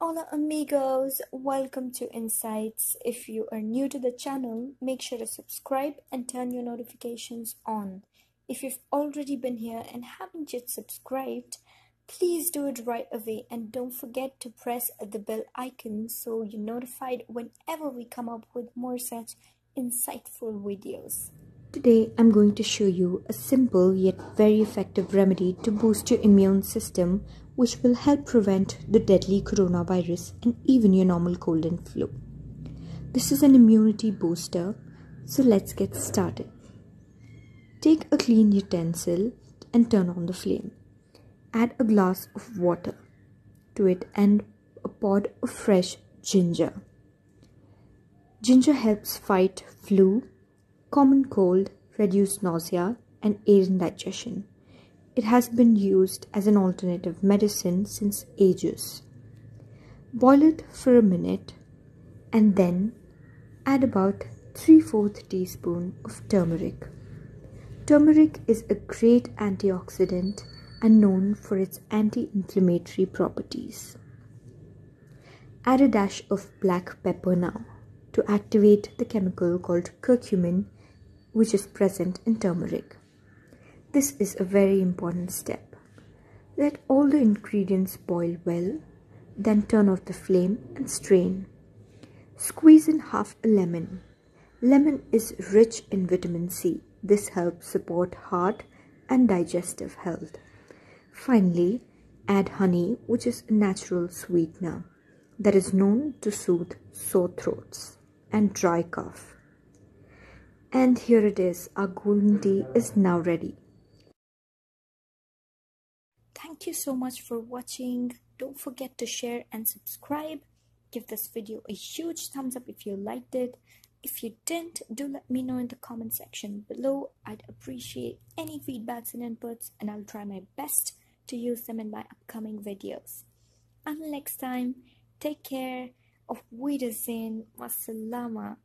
Hola Amigos, welcome to Insights. If you are new to the channel, make sure to subscribe and turn your notifications on. If you've already been here and haven't yet subscribed, please do it right away and don't forget to press the bell icon so you're notified whenever we come up with more such insightful videos. Today I'm going to show you a simple yet very effective remedy to boost your immune system, which will help prevent the deadly coronavirus and even your normal cold and flu. This is an immunity booster, so let's get started. Take a clean utensil and turn on the flame. Add a glass of water to it and a pod of fresh ginger. Ginger helps fight flu, common cold, reduce nausea, and aid in digestion. It has been used as an alternative medicine since ages. Boil it for a minute and then add about 3/4 teaspoon of turmeric. Turmeric is a great antioxidant and known for its anti-inflammatory properties. Add a dash of black pepper now to activate the chemical called curcumin, which is present in turmeric. This is a very important step. Let all the ingredients boil well, then turn off the flame and strain. Squeeze in half a lemon. Lemon is rich in vitamin C. This helps support heart and digestive health. Finally, add honey, which is a natural sweetener that is known to soothe sore throats and dry cough. And here it is, our golden tea is now ready. Thank you so much for watching. Don't forget to share and subscribe. Give this video a huge thumbs up if you liked it. If you didn't, do let me know in the comment section below. I'd appreciate any feedbacks and inputs, and I'll try my best to use them in my upcoming videos. Until next time, take care. Auf Wiedersehen. Wassalama.